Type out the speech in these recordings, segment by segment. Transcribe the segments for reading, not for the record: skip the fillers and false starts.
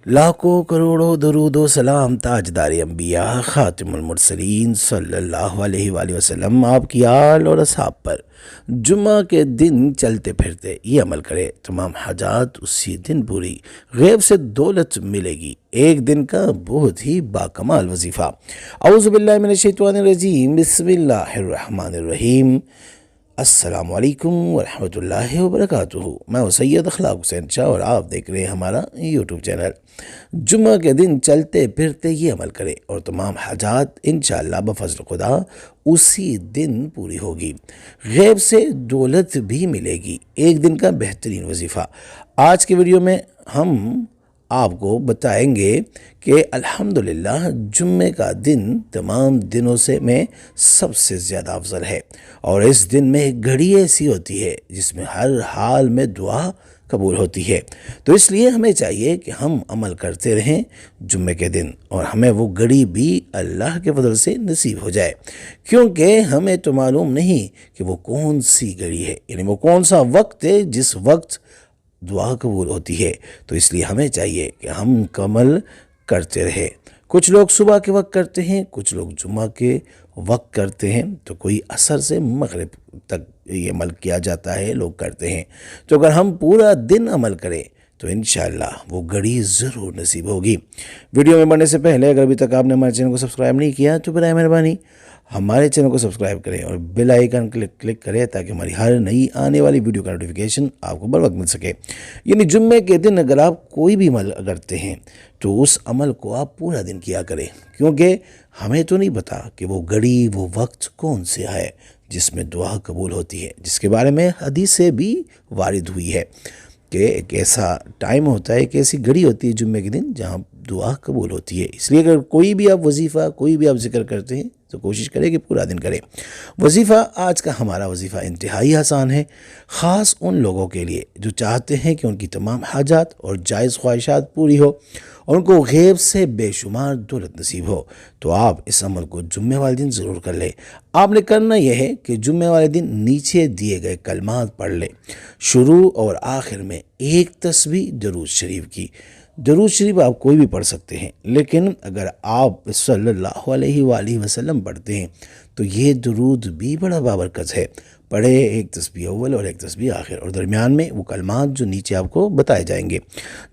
لاکھوں کروڑوں درود و سلام تاجدار انبیاء خاتم المرسلین صلی اللہ علیہ وآلہ وسلم آپ کی آل اور اصحاب پر جمعہ کے دن چلتے پھرتے یہ عمل کرے، تمام حاجات اسی دن پوری، غیب سے دولت ملے گی۔ ایک دن کا بہت ہی باکمال وظیفہ۔ اعوذ باللہ من الشیطان الرجیم، بسم اللہ الرحمن الرحیم۔ السلام علیکم ورحمۃ اللہ وبرکاتہ۔ میں ہوں سید اخلاق حسین شاہ اور آپ دیکھ رہے ہیں ہمارا یوٹیوب چینل۔ جمعہ کے دن چلتے پھرتے یہ عمل کرے اور تمام حاجات انشاءاللہ بفضل خدا اسی دن پوری ہوگی، غیب سے دولت بھی ملے گی۔ ایک دن کا بہترین وظیفہ۔ آج کے ویڈیو میں ہم آپ کو بتائیں گے کہ الحمدللہ جمعے کا دن تمام دنوں میں سب سے زیادہ افضل ہے، اور اس دن میں ایک گھڑی ایسی ہوتی ہے جس میں ہر حال میں دعا قبول ہوتی ہے۔ تو اس لیے ہمیں چاہیے کہ ہم عمل کرتے رہیں جمعے کے دن، اور ہمیں وہ گھڑی بھی اللہ کے فضل سے نصیب ہو جائے، کیونکہ ہمیں تو معلوم نہیں کہ وہ کون سی گھڑی ہے، یعنی وہ کون سا وقت ہے جس وقت دعا قبول ہوتی ہے۔ تو اس لیے ہمیں چاہیے کہ ہم عمل کرتے رہیں۔ کچھ لوگ صبح کے وقت کرتے ہیں، کچھ لوگ جمعہ کے وقت کرتے ہیں، تو کوئی عصر سے مغرب تک یہ عمل کیا جاتا ہے، لوگ کرتے ہیں۔ تو اگر ہم پورا دن عمل کریں تو انشاءاللہ وہ گھڑی ضرور نصیب ہوگی۔ ویڈیو میں بڑھنے سے پہلے اگر ابھی تک آپ نے ہمارے چینل کو سبسکرائب نہیں کیا تو برائے مہربانی ہمارے چینل کو سبسکرائب کریں اور بیل آئیکن کلک کریں تاکہ ہماری ہر نئی آنے والی ویڈیو کا نوٹیفیکیشن آپ کو بر وقت مل سکے۔ یعنی جمعے کے دن اگر آپ کوئی بھی عمل کرتے ہیں تو اس عمل کو آپ پورا دن کیا کریں، کیونکہ ہمیں تو نہیں پتا کہ وہ گھڑی، وہ وقت کون سے ہے جس میں دعا قبول ہوتی ہے، جس کے بارے میں حدیث سے بھی وارد ہوئی ہے کہ ایک ایسا ٹائم ہوتا ہے، ایک ایسی گھڑی ہوتی ہے جمعے کے دن جہاں دعا قبول ہوتی ہے۔ اس لیے اگر کوئی بھی آپ وظیفہ، کوئی بھی آپ ذکر کرتے ہیں تو کوشش کریں کہ پورا دن کریں۔ وظیفہ آج کا ہمارا وظیفہ انتہائی آسان ہے، خاص ان لوگوں کے لیے جو چاہتے ہیں کہ ان کی تمام حاجات اور جائز خواہشات پوری ہو اور ان کو غیب سے بے شمار دولت نصیب ہو۔ تو آپ اس عمل کو جمعے والے دن ضرور کر لیں۔ آپ نے کرنا یہ ہے کہ جمعے والے دن نیچے دیے گئے کلمات پڑھ لیں، شروع اور آخر میں ایک تسبیح درود شریف کی۔ درود شریف آپ کوئی بھی پڑھ سکتے ہیں، لیکن اگر آپ صلی اللہ علیہ وآلہ وسلم پڑھتے ہیں تو یہ درود بھی بڑا بابرکت ہے۔ پڑھے ایک تسبیح اول اور ایک تسبیح آخر، اور درمیان میں وہ کلمات جو نیچے آپ کو بتائے جائیں گے۔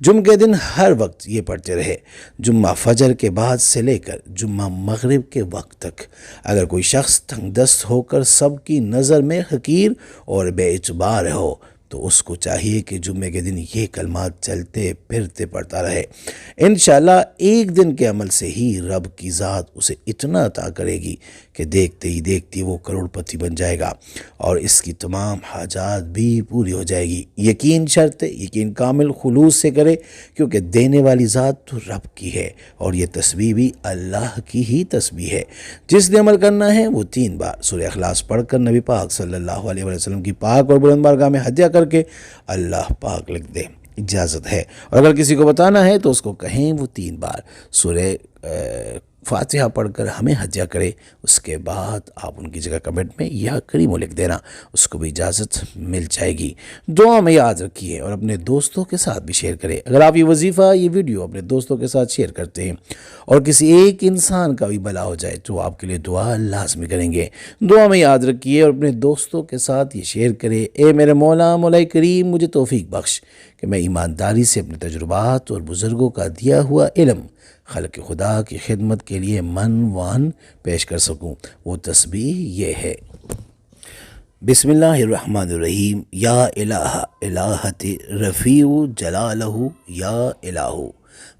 جمعہ کے دن ہر وقت یہ پڑھتے رہے، جمعہ فجر کے بعد سے لے کر جمعہ مغرب کے وقت تک۔ اگر کوئی شخص تنگ دست ہو کر سب کی نظر میں حقیر اور بے اعتبار ہو تو اس کو چاہیے کہ جمعے کے دن یہ کلمات چلتے پھرتے پڑھتا رہے۔ انشاءاللہ ایک دن کے عمل سے ہی رب کی ذات اسے اتنا عطا کرے گی کہ دیکھتے ہی دیکھتے وہ کروڑ پتی بن جائے گا اور اس کی تمام حاجات بھی پوری ہو جائے گی۔ یقین شرط ہے، یقین کامل خلوص سے کرے، کیونکہ دینے والی ذات تو رب کی ہے اور یہ تسبیح بھی اللہ کی ہی تسبیح ہے۔ جس نے عمل کرنا ہے وہ 3 بار سورہ اخلاص پڑھ کر نبی پاک صلی اللہ علیہ وسلم کی پاک اور بلند بارگاہ میں ہدیہ کر کے اللہ پاک لکھ دے، اجازت ہے۔ اور اگر کسی کو بتانا ہے تو اس کو کہیں وہ 3 بار سورہ فاتحہ پڑھ کر ہمیں ہدیہ کرے، اس کے بعد آپ ان کی جگہ کمنٹ میں یا کریم لکھ دینا، اس کو بھی اجازت مل جائے گی۔ دعا میں یاد رکھیے اور اپنے دوستوں کے ساتھ بھی شیئر کریں۔ اگر آپ یہ وظیفہ، یہ ویڈیو اپنے دوستوں کے ساتھ شیئر کرتے ہیں اور کسی ایک انسان کا بھی بھلا ہو جائے تو آپ کے لیے دعا لازمی کریں گے۔ دعا میں یاد رکھیے اور اپنے دوستوں کے ساتھ یہ شیئر کریں: اے میرے مولا کریم، مجھے توفیق بخش کہ میں ایمانداری سے اپنے تجربات اور بزرگوں کا دیا ہوا علم خلق خدا کی خدمت کے لیے من وان پیش کر سکوں۔ وہ تسبیح یہ ہے: بسم اللہ الرحمن الرحیم، یا الہ الہت رفیع جلالہ یا الہ۔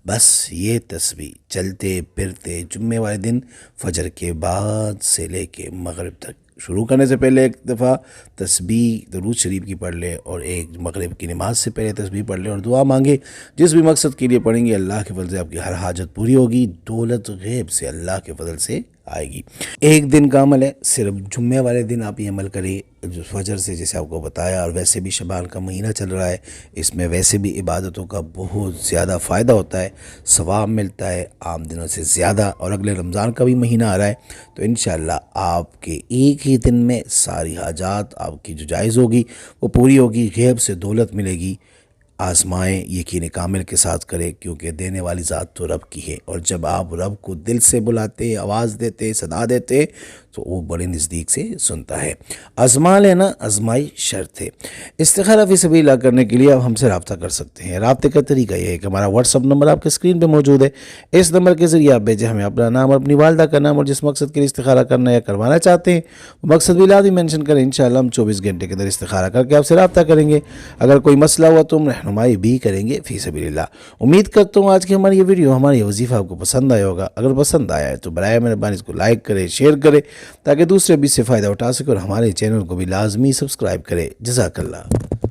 بس یہ تسبیح چلتے پھرتے جمعے والے دن فجر کے بعد سے لے کے مغرب تک، شروع کرنے سے پہلے ایک دفعہ تسبیح درود شریف کی پڑھ لے اور ایک مغرب کی نماز سے پہلے تسبیح پڑھ لے اور دعا مانگے۔ جس بھی مقصد کے لیے پڑھیں گے اللہ کے فضل سے آپ کی ہر حاجت پوری ہوگی، دولت غیب سے اللہ کے فضل سے آئے گی۔ ایک دن کا عمل ہے، صرف جمعے والے دن آپ یہ عمل کریں جو فجر سے جیسے آپ کو بتایا، اور ویسے بھی شعبان کا مہینہ چل رہا ہے، اس میں ویسے بھی عبادتوں کا بہت زیادہ فائدہ ہوتا ہے، ثواب ملتا ہے عام دنوں سے زیادہ، اور اگلے رمضان کا بھی مہینہ آ رہا ہے تو انشاءاللہ آپ کے ایک ہی دن میں ساری حاجات آپ کی جو جائز ہوگی وہ پوری ہوگی، غیب سے دولت ملے گی۔ آزمائیں، یقین کامل کے ساتھ کریں، کیونکہ دینے والی ذات تو رب کی ہے، اور جب آپ رب کو دل سے بلاتے، آواز دیتے، صدا دیتے تو وہ بڑے نزدیک سے سنتا ہے۔ آزما لینا آزمائی شرط ہے۔ استخارہ فی سبیل اللہ کرنے کے لیے آپ ہم سے رابطہ کر سکتے ہیں۔ رابطے کا طریقہ یہ ہے کہ ہمارا واٹس اپ نمبر آپ کے اسکرین پہ موجود ہے، اس نمبر کے ذریعے آپ بھیجیں ہمیں اپنا نام اور اپنی والدہ کا نام، اور جس مقصد کے لیے استخارہ کرنا یا کروانا چاہتے ہیں وہ مقصد بھی لازمی مینشن کریں۔ انشاءاللہ ہم 24 گھنٹے کے اندر استخارہ کر کے آپ سے رابطہ کریں گے۔ اگر کوئی مسئلہ ہوا تو ہم رہنمائی بھی کریں گے فی سبیل اللہ۔ امید کرتا ہوں آج کی ہماری یہ ویڈیو، ہماری یہ وظیفہ آپ کو پسند آیا ہوگا۔ اگر پسند آیا ہے تو برائے مہربانی اس کو لائک کرے، شیئر کرے، تاکہ دوسرے بھی اس سے فائدہ اٹھا سکے، اور ہمارے چینل کو بھی لازمی سبسکرائب کرے۔ جزاک اللہ۔